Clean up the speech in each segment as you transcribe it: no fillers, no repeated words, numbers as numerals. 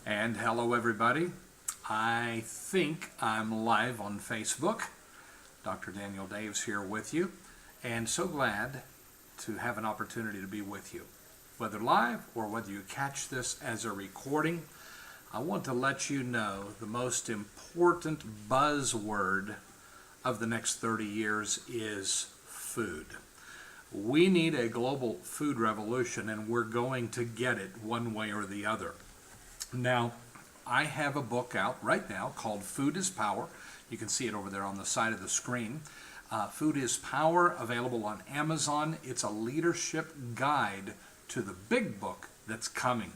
And hello everybody. I think I'm live on Facebook. Dr. Daniel Daves here with you, and so glad to have an opportunity to be with you. Whether live or whether you catch this as a recording, I want to let you know the most important buzzword of the next 30 years is food. We need a global food revolution, and we're going to get it one way or the other. Now, I have a book out right now called Food is Power. You can see it over there on the side of the screen. Food is Power, available on Amazon. It's a leadership guide to the big book that's coming.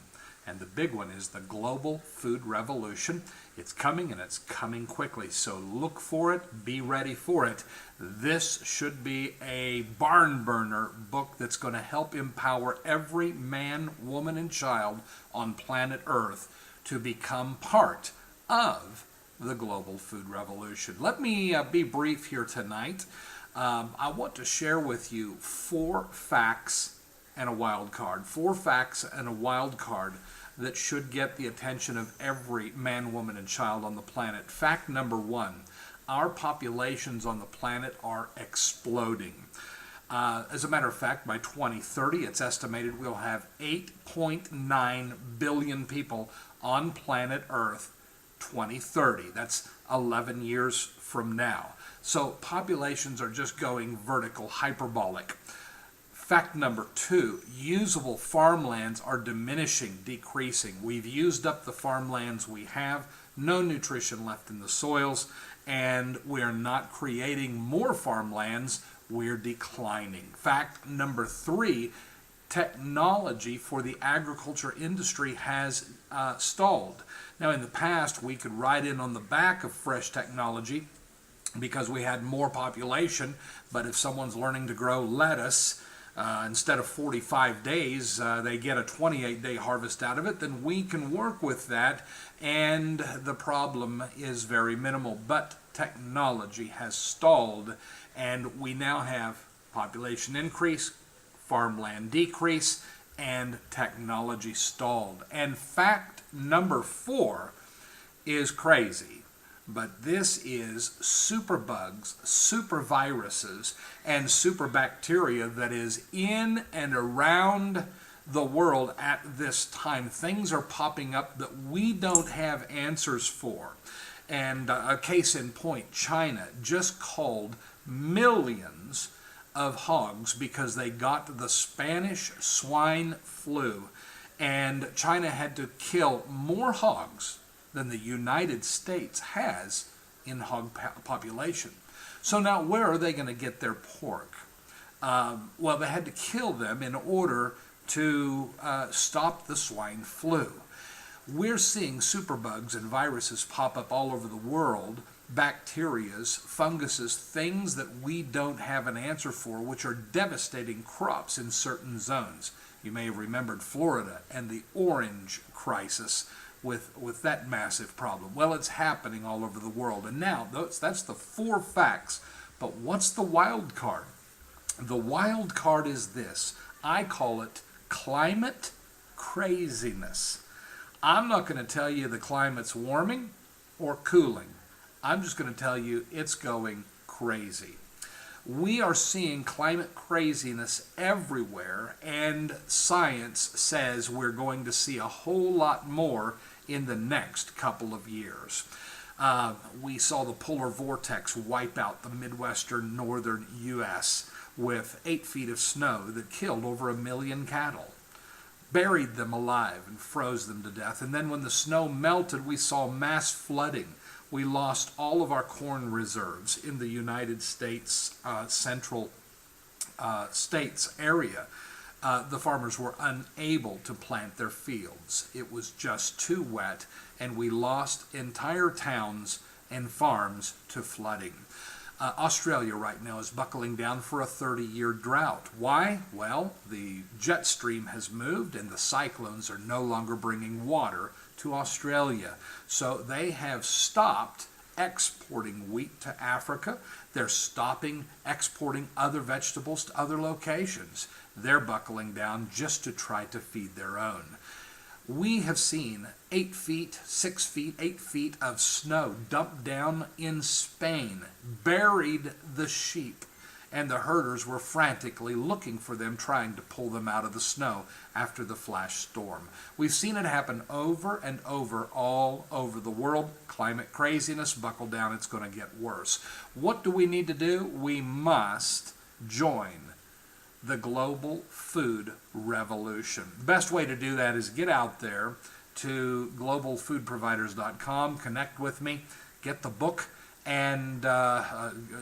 And the big one is the Global Food Revolution. It's coming, and it's coming quickly. So look for it. Be ready for it. This should be a barn burner book that's going to help empower every man, woman, and child on planet Earth to become part of the Global Food Revolution. Let me be brief here tonight. I want to share with you 4 facts and a wild card. 4 facts and a wild card that should get the attention of every man, woman, and child on the planet. Fact number 1, our populations on the planet are exploding. As a matter of fact, by 2030, it's estimated we'll have 8.9 billion people on planet Earth 2030. That's 11 years from now. So populations are just going vertical, hyperbolic. Fact number 2, usable farmlands are diminishing, decreasing. We've used up the farmlands we have, no nutrition left in the soils, and we're not creating more farmlands, we're declining. Fact number 3, technology for the agriculture industry has stalled. Now, in the past, we could ride in on the back of fresh technology because we had more population, but if someone's learning to grow lettuce, instead of 45 days, they get a 28-day harvest out of it, then we can work with that, and the problem is very minimal. But technology has stalled, and we now have population increase, farmland decrease, and technology stalled. And fact number 4 is crazy. But this is superbugs, superviruses, and superbacteria that is in and around the world at this time. Things are popping up that we don't have answers for. And a case in point, China just culled millions of hogs because they got the Spanish swine flu. And China had to kill more hogs than the United States has in hog population. So now where are they going to get their pork? Well, they had to kill them in order to stop the swine flu. We're seeing superbugs and viruses pop up all over the world, bacterias, funguses, things that we don't have an answer for, which are devastating crops in certain zones. You may have remembered Florida and the orange crisis with that massive problem. Well, it's happening all over the world. And now, that's the 4 facts. But what's the wild card? The wild card is this. I call it climate craziness. I'm not going to tell you the climate's warming or cooling. I'm just going to tell you it's going crazy. We are seeing climate craziness everywhere, and science says we're going to see a whole lot more in the next couple of years. We saw the polar vortex wipe out the midwestern northern U.S. with 8 feet of snow that killed over 1 million cattle, buried them alive and froze them to death. And then when the snow melted, we saw mass flooding. We lost all of our corn reserves in the United States central states area. The farmers were unable to plant their fields. It was just too wet, and we lost entire towns and farms to flooding. Australia right now is buckling down for a 30-year drought. Why? Well, the jet stream has moved, and the cyclones are no longer bringing water to Australia. So they have stopped exporting wheat to Africa. They're stopping exporting other vegetables to other locations. They're buckling down just to try to feed their own. We have seen 8 feet, 6 feet, 8 feet of snow dumped down in Spain, buried the sheep, and the herders were frantically looking for them, trying to pull them out of the snow after the flash storm. We've seen it happen over and over all over the world. Climate craziness, buckle down, it's going to get worse. What do we need to do? We must join the global food revolution. The best way to do that is get out there to globalfoodproviders.com, connect with me, get the book, and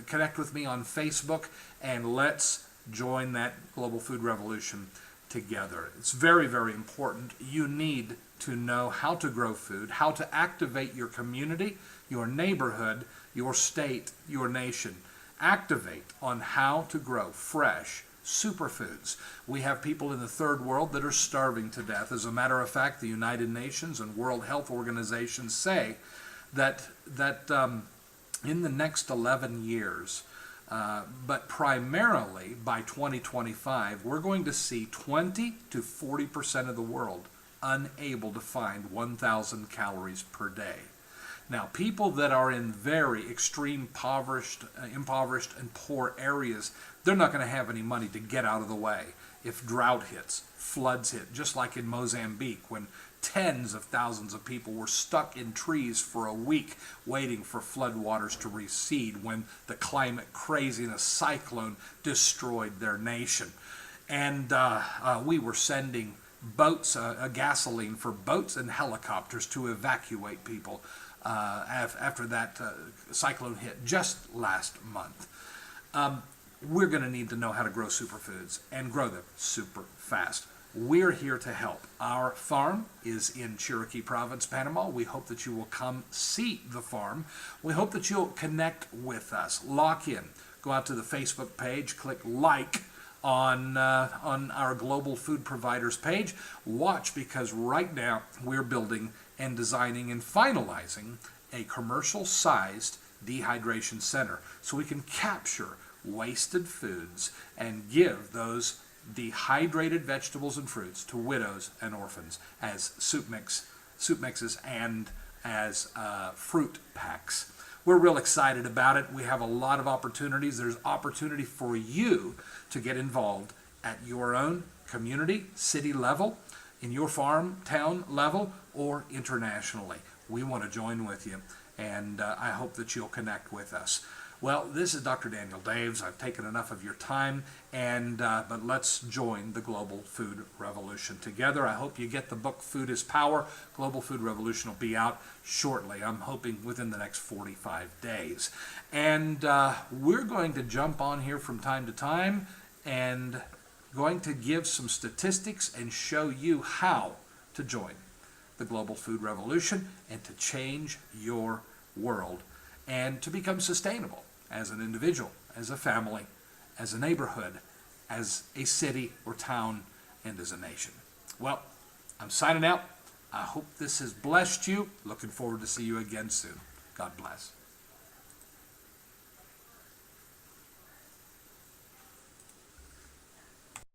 connect with me on Facebook, and let's join that global food revolution together. It's very, very important. You need to know how to grow food, how to activate your community, your neighborhood, your state, your nation. Activate on how to grow fresh superfoods. We have people in the third world that are starving to death. As a matter of fact, the United Nations and World Health Organization say that in the next 11 years, but primarily by 2025, we're going to see 20 to 40% of the world unable to find 1,000 calories per day. Now, people that are in very extreme impoverished and poor areas, they're not going to have any money to get out of the way if drought hits, floods hit, just like in Mozambique when tens of thousands of people were stuck in trees for a week waiting for floodwaters to recede when the climate craziness cyclone destroyed their nation. And we were sending boats, gasoline for boats and helicopters to evacuate people after that cyclone hit just last month. We're going to need to know how to grow superfoods and grow them super fast. We're here to help. Our farm is in Chiriquí Province, Panama. We hope that you will come see the farm. We hope that you'll connect with us. Lock in. Go out to the Facebook page, click like on our Global Food Providers page. Watch, because right now we're building and designing and finalizing a commercial-sized dehydration center so we can capture wasted foods and give those dehydrated vegetables and fruits to widows and orphans as soup mixes and as fruit packs. We're real excited about it. We have a lot of opportunities. There's opportunity for you to get involved at your own community, city level, in your farm, town level, or internationally. We want to join with you, and I hope that you'll connect with us. Well, this is Dr. Daniel Daves. I've taken enough of your time, but let's join the global food revolution together. I hope you get the book, Food is Power. Global Food Revolution will be out shortly. I'm hoping within the next 45 days. And we're going to jump on here from time to time and going to give some statistics and show you how to join the global food revolution and to change your world and to become sustainable as an individual, as a family, as a neighborhood, as a city or town, and as a nation. Well, I'm signing out. I hope this has blessed you. Looking forward to see you again soon. God bless.